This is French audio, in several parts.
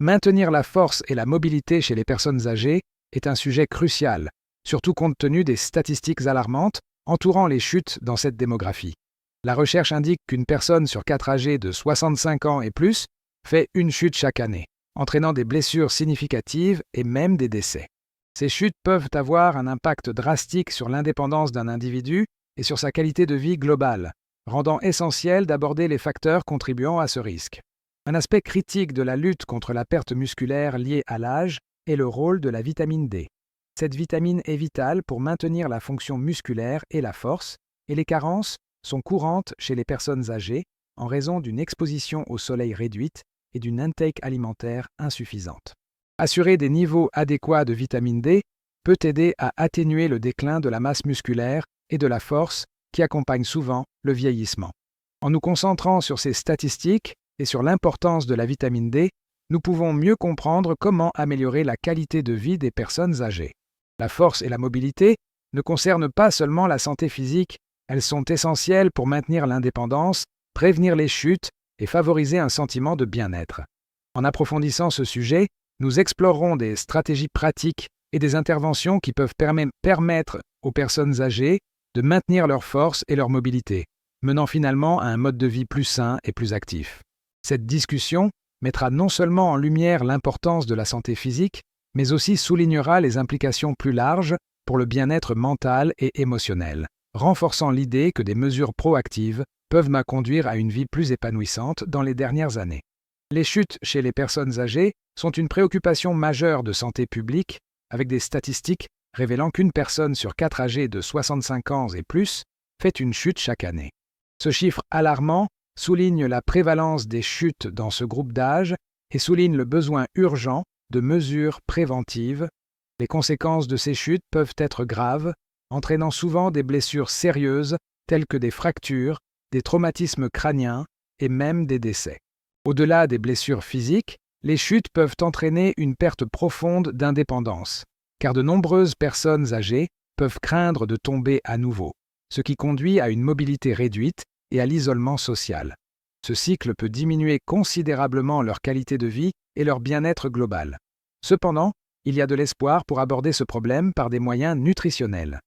Maintenir la force et la mobilité chez les personnes âgées est un sujet crucial, surtout compte tenu des statistiques alarmantes entourant les chutes dans cette démographie. La recherche indique qu'une personne sur 4 âgée de 65 ans et plus fait une chute chaque année, entraînant des blessures significatives et même des décès. Ces chutes peuvent avoir un impact drastique sur l'indépendance d'un individu et sur sa qualité de vie globale, rendant essentiel d'aborder les facteurs contribuant à ce risque. Un aspect critique de la lutte contre la perte musculaire liée à l'âge est le rôle de la vitamine D. Cette vitamine est vitale pour maintenir la fonction musculaire et la force, et les carences sont courantes chez les personnes âgées en raison d'une exposition au soleil réduite et d'une intake alimentaire insuffisante. Assurer des niveaux adéquats de vitamine D peut aider à atténuer le déclin de la masse musculaire et de la force qui accompagne souvent le vieillissement. En nous concentrant sur ces statistiques et sur l'importance de la vitamine D, nous pouvons mieux comprendre comment améliorer la qualité de vie des personnes âgées. La force et la mobilité ne concernent pas seulement la santé physique, elles sont essentielles pour maintenir l'indépendance, prévenir les chutes et favoriser un sentiment de bien-être. En approfondissant ce sujet, nous explorerons des stratégies pratiques et des interventions qui peuvent permettre aux personnes âgées de maintenir leur force et leur mobilité, menant finalement à un mode de vie plus sain et plus actif. Cette discussion mettra non seulement en lumière l'importance de la santé physique, mais aussi soulignera les implications plus larges pour le bien-être mental et émotionnel, renforçant l'idée que des mesures proactives peuvent conduire à une vie plus épanouissante dans les dernières années. Les chutes chez les personnes âgées sont une préoccupation majeure de santé publique, avec des statistiques révélant qu'une personne sur 4 âgée de 65 ans et plus fait une chute chaque année. Ce chiffre alarmant souligne la prévalence des chutes dans ce groupe d'âge et souligne le besoin urgent de mesures préventives. Les conséquences de ces chutes peuvent être graves, entraînant souvent des blessures sérieuses telles que des fractures, des traumatismes crâniens et même des décès. Au-delà des blessures physiques, les chutes peuvent entraîner une perte profonde d'indépendance, car de nombreuses personnes âgées peuvent craindre de tomber à nouveau, ce qui conduit à une mobilité réduite et à l'isolement social. Ce cycle peut diminuer considérablement leur qualité de vie et leur bien-être global. Cependant, il y a de l'espoir pour aborder ce problème par des moyens nutritionnels.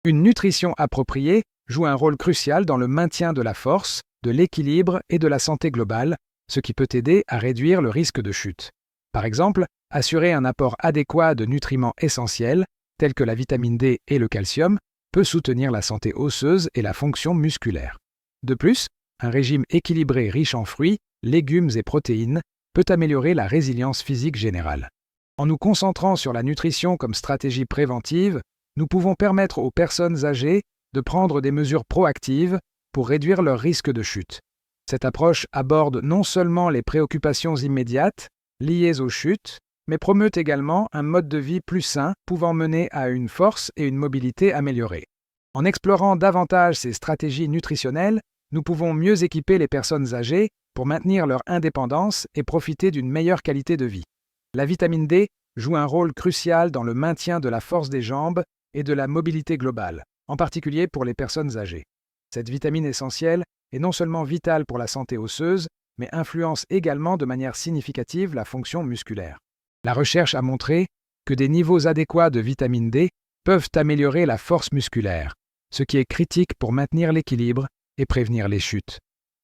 Une nutrition appropriée joue un rôle crucial dans le maintien de la force, de l'équilibre et de la santé globale, ce qui peut aider à réduire le risque de chute. Par exemple, assurer un apport adéquat de nutriments essentiels, tels que la vitamine D et le calcium, peut soutenir la santé osseuse et la fonction musculaire. De plus, un régime équilibré riche en fruits, légumes et protéines peut améliorer la résilience physique générale. En nous concentrant sur la nutrition comme stratégie préventive, nous pouvons permettre aux personnes âgées de prendre des mesures proactives pour réduire leur risque de chute. Cette approche aborde non seulement les préoccupations immédiates liées aux chutes, mais promeut également un mode de vie plus sain pouvant mener à une force et une mobilité améliorées. En explorant davantage ces stratégies nutritionnelles, nous pouvons mieux équiper les personnes âgées pour maintenir leur indépendance et profiter d'une meilleure qualité de vie. La vitamine D joue un rôle crucial dans le maintien de la force des jambes et de la mobilité globale, en particulier pour les personnes âgées. Cette vitamine essentielle est non seulement vitale pour la santé osseuse, mais influence également de manière significative la fonction musculaire. La recherche a montré que des niveaux adéquats de vitamine D peuvent améliorer la force musculaire, ce qui est critique pour maintenir l'équilibre et prévenir les chutes.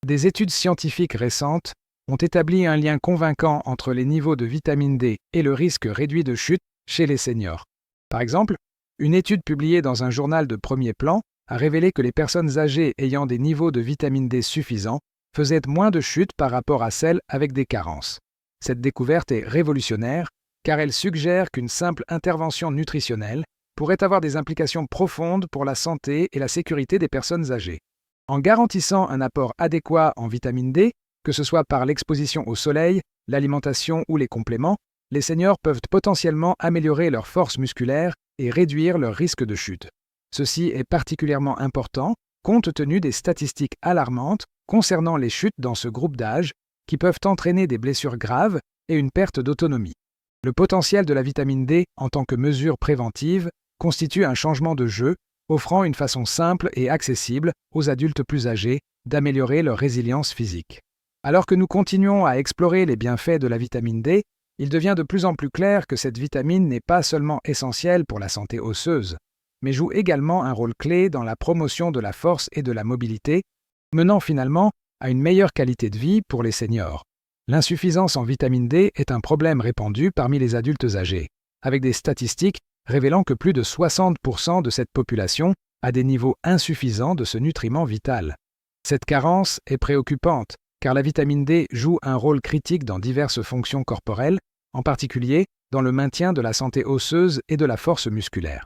Des études scientifiques récentes ont établi un lien convaincant entre les niveaux de vitamine D et le risque réduit de chute chez les seniors. Par exemple, une étude publiée dans un journal de premier plan a révélé que les personnes âgées ayant des niveaux de vitamine D suffisants faisaient moins de chutes par rapport à celles avec des carences. Cette découverte est révolutionnaire car elle suggère qu'une simple intervention nutritionnelle pourrait avoir des implications profondes pour la santé et la sécurité des personnes âgées. En garantissant un apport adéquat en vitamine D, que ce soit par l'exposition au soleil, l'alimentation ou les compléments, les seniors peuvent potentiellement améliorer leur force musculaire et réduire leur risque de chute. Ceci est particulièrement important compte tenu des statistiques alarmantes concernant les chutes dans ce groupe d'âge qui peuvent entraîner des blessures graves et une perte d'autonomie. Le potentiel de la vitamine D en tant que mesure préventive constitue un changement de jeu, offrant une façon simple et accessible aux adultes plus âgés d'améliorer leur résilience physique. Alors que nous continuons à explorer les bienfaits de la vitamine D, Il devient de plus en plus clair que cette vitamine n'est pas seulement essentielle pour la santé osseuse, mais joue également un rôle clé dans la promotion de la force et de la mobilité, menant finalement à une meilleure qualité de vie pour les seniors. L'insuffisance en vitamine D est un problème répandu parmi les adultes âgés, avec des statistiques révélant que plus de 60% de cette population a des niveaux insuffisants de ce nutriment vital. Cette carence est préoccupante, car la vitamine D joue un rôle critique dans diverses fonctions corporelles, en particulier dans le maintien de la santé osseuse et de la force musculaire.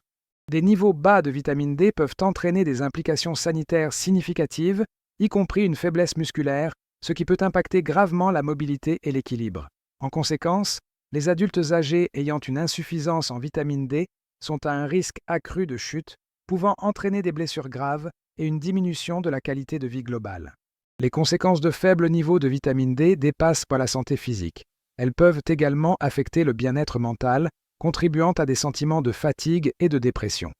Des niveaux bas de vitamine D peuvent entraîner des implications sanitaires significatives, y compris une faiblesse musculaire, ce qui peut impacter gravement la mobilité et l'équilibre. En conséquence, les adultes âgés ayant une insuffisance en vitamine D sont à un risque accru de chute, pouvant entraîner des blessures graves et une diminution de la qualité de vie globale. Les conséquences de faibles niveaux de vitamine D dépassent pas la santé physique. Elles peuvent également affecter le bien-être mental, contribuant à des sentiments de fatigue et de dépression.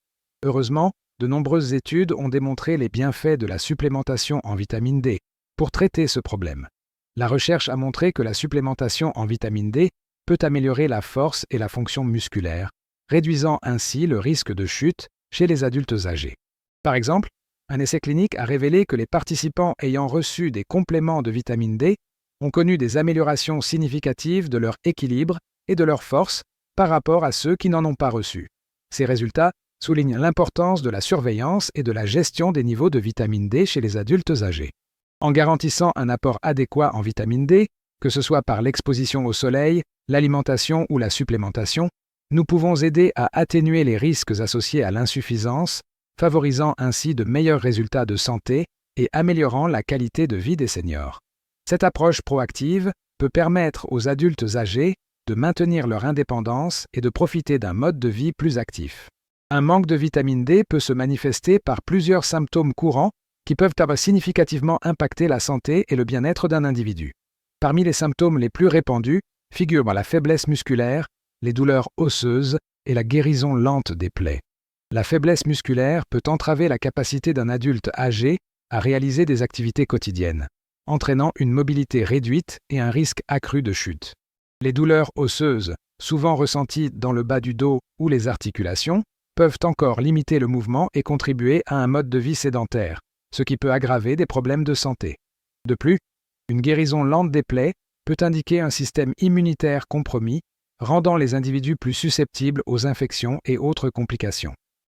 Heureusement, de nombreuses études ont démontré les bienfaits de la supplémentation en vitamine D pour traiter ce problème. La recherche a montré que la supplémentation en vitamine D peut améliorer la force et la fonction musculaire, réduisant ainsi le risque de chute chez les adultes âgés. Par exemple, un essai clinique a révélé que les participants ayant reçu des compléments de vitamine D ont connu des améliorations significatives de leur équilibre et de leur force par rapport à ceux qui n'en ont pas reçu. Ces résultats soulignent l'importance de la surveillance et de la gestion des niveaux de vitamine D chez les adultes âgés. En garantissant un apport adéquat en vitamine D, que ce soit par l'exposition au soleil, l'alimentation ou la supplémentation, nous pouvons aider à atténuer les risques associés à l'insuffisance, favorisant ainsi de meilleurs résultats de santé et améliorant la qualité de vie des seniors. Cette approche proactive peut permettre aux adultes âgés de maintenir leur indépendance et de profiter d'un mode de vie plus actif. Un manque de vitamine D peut se manifester par plusieurs symptômes courants qui peuvent significativement impacter la santé et le bien-être d'un individu. Parmi les symptômes les plus répandus figurent la faiblesse musculaire, les douleurs osseuses et la guérison lente des plaies. La faiblesse musculaire peut entraver la capacité d'un adulte âgé à réaliser des activités quotidiennes, entraînant une mobilité réduite et un risque accru de chute. Les douleurs osseuses, souvent ressenties dans le bas du dos ou les articulations, peuvent encore limiter le mouvement et contribuer à un mode de vie sédentaire, ce qui peut aggraver des problèmes de santé. De plus, une guérison lente des plaies peut indiquer un système immunitaire compromis, rendant les individus plus susceptibles aux infections et autres complications.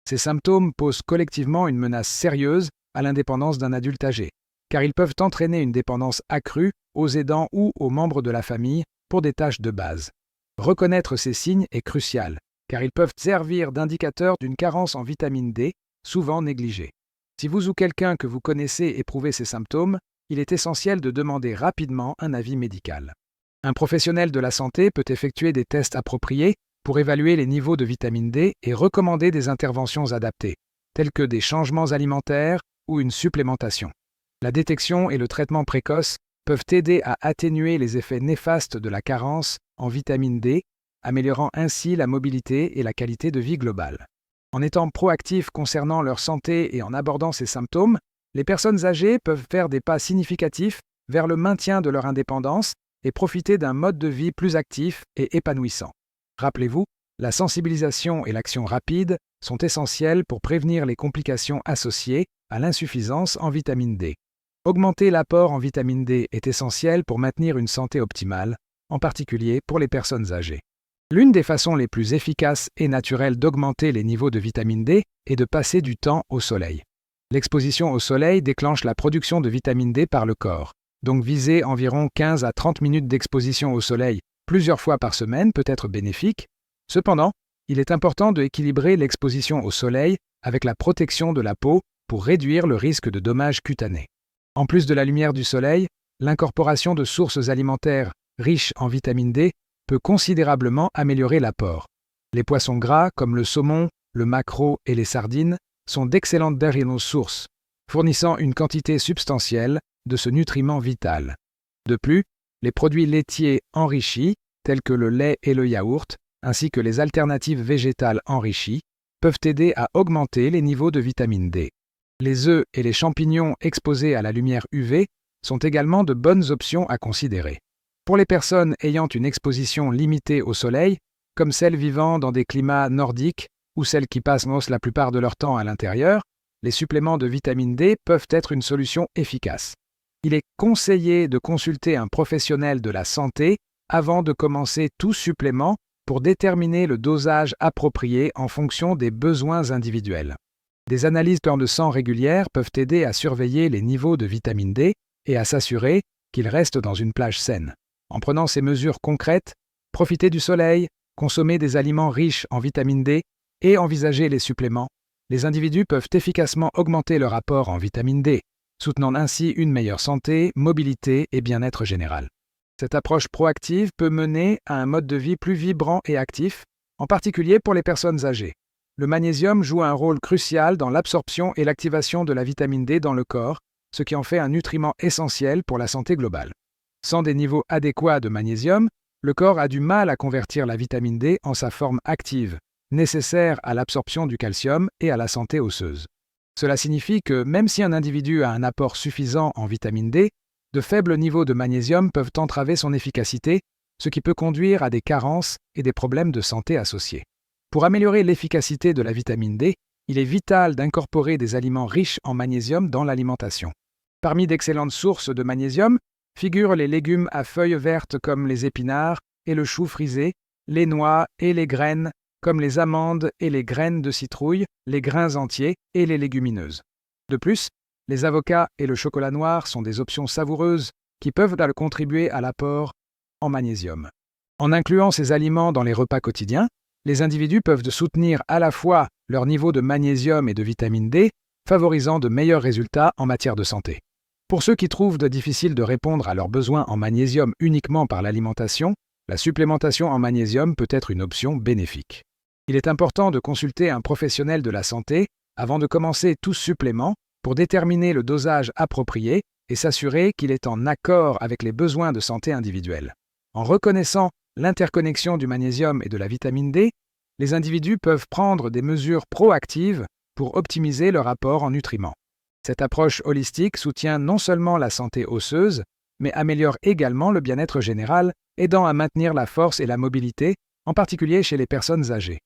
Ces symptômes posent collectivement une menace sérieuse à l'indépendance d'un adulte âgé, car ils peuvent entraîner une dépendance accrue aux aidants ou aux membres de la famille pour des tâches de base. Reconnaître ces signes est crucial, car ils peuvent servir d'indicateurs d'une carence en vitamine D, souvent négligée. Si vous ou quelqu'un que vous connaissez éprouvez ces symptômes, il est essentiel de demander rapidement un avis médical. Un professionnel de la santé peut effectuer des tests appropriés pour évaluer les niveaux de vitamine D et recommander des interventions adaptées, telles que des changements alimentaires ou une supplémentation. La détection et le traitement précoce peuvent aider à atténuer les effets néfastes de la carence en vitamine D, améliorant ainsi la mobilité et la qualité de vie globale. En étant proactifs concernant leur santé et en abordant ces symptômes, les personnes âgées peuvent faire des pas significatifs vers le maintien de leur indépendance et profiter d'un mode de vie plus actif et épanouissant. Rappelez-vous, la sensibilisation et l'action rapide sont essentielles pour prévenir les complications associées à l'insuffisance en vitamine D. Augmenter l'apport en vitamine D est essentiel pour maintenir une santé optimale, en particulier pour les personnes âgées. L'une des façons les plus efficaces et naturelles d'augmenter les niveaux de vitamine D est de passer du temps au soleil. L'exposition au soleil déclenche la production de vitamine D par le corps, donc viser environ 15 à 30 minutes d'exposition au soleil plusieurs fois par semaine peut être bénéfique. Cependant, il est important d'équilibrer l'exposition au soleil avec la protection de la peau pour réduire le risque de dommages cutanés. En plus de la lumière du soleil, l'incorporation de sources alimentaires riches en vitamine D peut considérablement améliorer l'apport. Les poissons gras comme le saumon, le maquereau et les sardines sont d'excellentes sources, fournissant une quantité substantielle de ce nutriment vital. De plus, les produits laitiers enrichis, tels que le lait et le yaourt, ainsi que les alternatives végétales enrichies, peuvent aider à augmenter les niveaux de vitamine D. Les œufs et les champignons exposés à la lumière UV sont également de bonnes options à considérer. Pour les personnes ayant une exposition limitée au soleil, comme celles vivant dans des climats nordiques ou celles qui passent la plupart de leur temps à l'intérieur, les suppléments de vitamine D peuvent être une solution efficace. Il est conseillé de consulter un professionnel de la santé avant de commencer tout supplément pour déterminer le dosage approprié en fonction des besoins individuels. Des analyses de sang régulières peuvent aider à surveiller les niveaux de vitamine D et à s'assurer qu'ils restent dans une plage saine. En prenant ces mesures concrètes, profiter du soleil, consommer des aliments riches en vitamine D et envisager les suppléments, les individus peuvent efficacement augmenter leur apport en vitamine D, soutenant ainsi une meilleure santé, mobilité et bien-être général. Cette approche proactive peut mener à un mode de vie plus vibrant et actif, en particulier pour les personnes âgées. Le magnésium joue un rôle crucial dans l'absorption et l'activation de la vitamine D dans le corps, ce qui en fait un nutriment essentiel pour la santé globale. Sans des niveaux adéquats de magnésium, le corps a du mal à convertir la vitamine D en sa forme active, nécessaire à l'absorption du calcium et à la santé osseuse. Cela signifie que même si un individu a un apport suffisant en vitamine D, de faibles niveaux de magnésium peuvent entraver son efficacité, ce qui peut conduire à des carences et des problèmes de santé associés. Pour améliorer l'efficacité de la vitamine D, il est vital d'incorporer des aliments riches en magnésium dans l'alimentation. Parmi d'excellentes sources de magnésium figurent les légumes à feuilles vertes comme les épinards et le chou frisé, les noix et les graines comme les amandes et les graines de citrouille, les grains entiers et les légumineuses. De plus, les avocats et le chocolat noir sont des options savoureuses qui peuvent contribuer à l'apport en magnésium. En incluant ces aliments dans les repas quotidiens, les individus peuvent soutenir à la fois leur niveau de magnésium et de vitamine D, favorisant de meilleurs résultats en matière de santé. Pour ceux qui trouvent difficile de répondre à leurs besoins en magnésium uniquement par l'alimentation, la supplémentation en magnésium peut être une option bénéfique. Il est important de consulter un professionnel de la santé avant de commencer tout supplément pour déterminer le dosage approprié et s'assurer qu'il est en accord avec les besoins de santé individuels. En reconnaissant l'interconnexion du magnésium et de la vitamine D, les individus peuvent prendre des mesures proactives pour optimiser leur apport en nutriments. Cette approche holistique soutient non seulement la santé osseuse, mais améliore également le bien-être général, aidant à maintenir la force et la mobilité, en particulier chez les personnes âgées.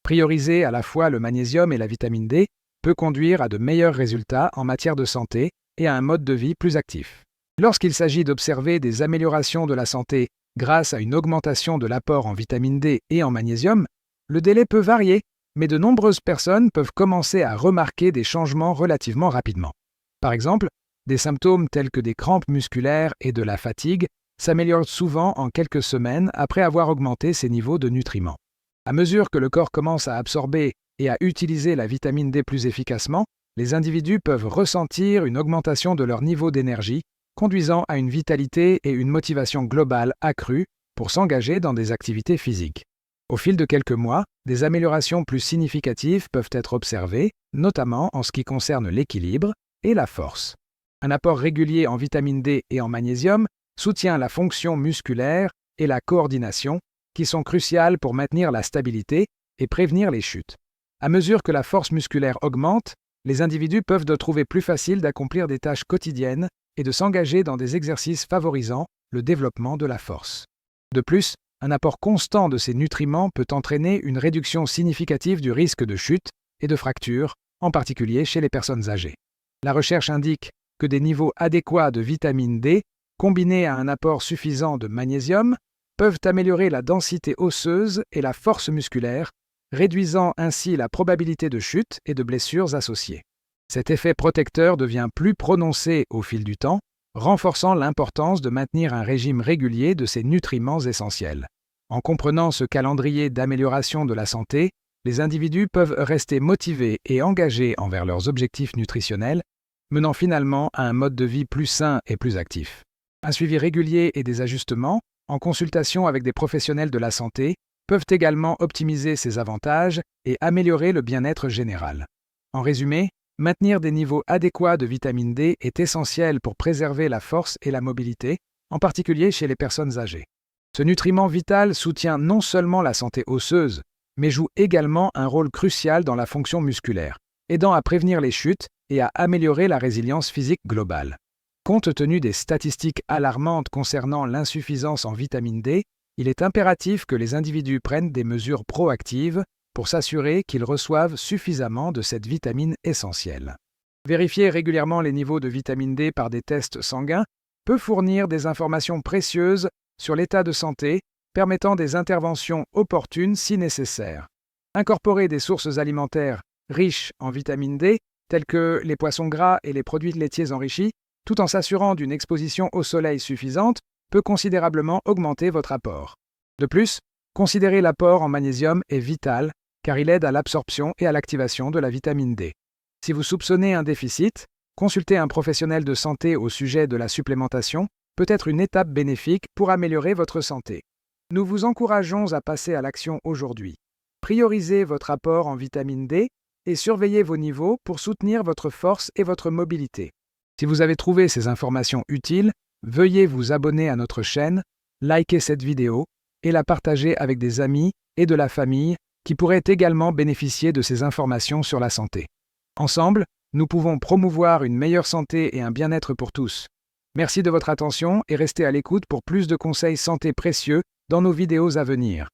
Prioriser à la fois le magnésium et la vitamine D peut conduire à de meilleurs résultats en matière de santé et à un mode de vie plus actif. Lorsqu'il s'agit d'observer des améliorations de la santé grâce à une augmentation de l'apport en vitamine D et en magnésium, le délai peut varier, mais de nombreuses personnes peuvent commencer à remarquer des changements relativement rapidement. Par exemple, des symptômes tels que des crampes musculaires et de la fatigue s'améliorent souvent en quelques semaines après avoir augmenté ses niveaux de nutriments. À mesure que le corps commence à absorber et à utiliser la vitamine D plus efficacement, les individus peuvent ressentir une augmentation de leur niveau d'énergie, conduisant à une vitalité et une motivation globale accrues pour s'engager dans des activités physiques. Au fil de quelques mois, des améliorations plus significatives peuvent être observées, notamment en ce qui concerne l'équilibre et la force. Un apport régulier en vitamine D et en magnésium soutient la fonction musculaire et la coordination, qui sont cruciales pour maintenir la stabilité et prévenir les chutes. À mesure que la force musculaire augmente, les individus peuvent trouver plus facile d'accomplir des tâches quotidiennes et de s'engager dans des exercices favorisant le développement de la force. De plus, un apport constant de ces nutriments peut entraîner une réduction significative du risque de chute et de fracture, en particulier chez les personnes âgées. La recherche indique que des niveaux adéquats de vitamine D, combinés à un apport suffisant de magnésium, peuvent améliorer la densité osseuse et la force musculaire, réduisant ainsi la probabilité de chute et de blessures associées. Cet effet protecteur devient plus prononcé au fil du temps, renforçant l'importance de maintenir un régime régulier de ces nutriments essentiels. En comprenant ce calendrier d'amélioration de la santé, les individus peuvent rester motivés et engagés envers leurs objectifs nutritionnels, menant finalement à un mode de vie plus sain et plus actif. Un suivi régulier et des ajustements, en consultation avec des professionnels de la santé, peuvent également optimiser ces avantages et améliorer le bien-être général. En résumé, maintenir des niveaux adéquats de vitamine D est essentiel pour préserver la force et la mobilité, en particulier chez les personnes âgées. Ce nutriment vital soutient non seulement la santé osseuse, mais joue également un rôle crucial dans la fonction musculaire, aidant à prévenir les chutes et à améliorer la résilience physique globale. Compte tenu des statistiques alarmantes concernant l'insuffisance en vitamine D, il est impératif que les individus prennent des mesures proactives pour s'assurer qu'ils reçoivent suffisamment de cette vitamine essentielle. Vérifier régulièrement les niveaux de vitamine D par des tests sanguins peut fournir des informations précieuses sur l'état de santé, permettant des interventions opportunes si nécessaire. Incorporer des sources alimentaires riches en vitamine D, telles que les poissons gras et les produits laitiers enrichis, tout en s'assurant d'une exposition au soleil suffisante, peut considérablement augmenter votre apport. De plus, considérer l'apport en magnésium est vital, car il aide à l'absorption et à l'activation de la vitamine D. Si vous soupçonnez un déficit, consulter un professionnel de santé au sujet de la supplémentation peut être une étape bénéfique pour améliorer votre santé. Nous vous encourageons à passer à l'action aujourd'hui. Priorisez votre apport en vitamine D et surveillez vos niveaux pour soutenir votre force et votre mobilité. Si vous avez trouvé ces informations utiles, veuillez vous abonner à notre chaîne, liker cette vidéo et la partager avec des amis et de la famille qui pourraient également bénéficier de ces informations sur la santé. Ensemble, nous pouvons promouvoir une meilleure santé et un bien-être pour tous. Merci de votre attention et restez à l'écoute pour plus de conseils santé précieux dans nos vidéos à venir.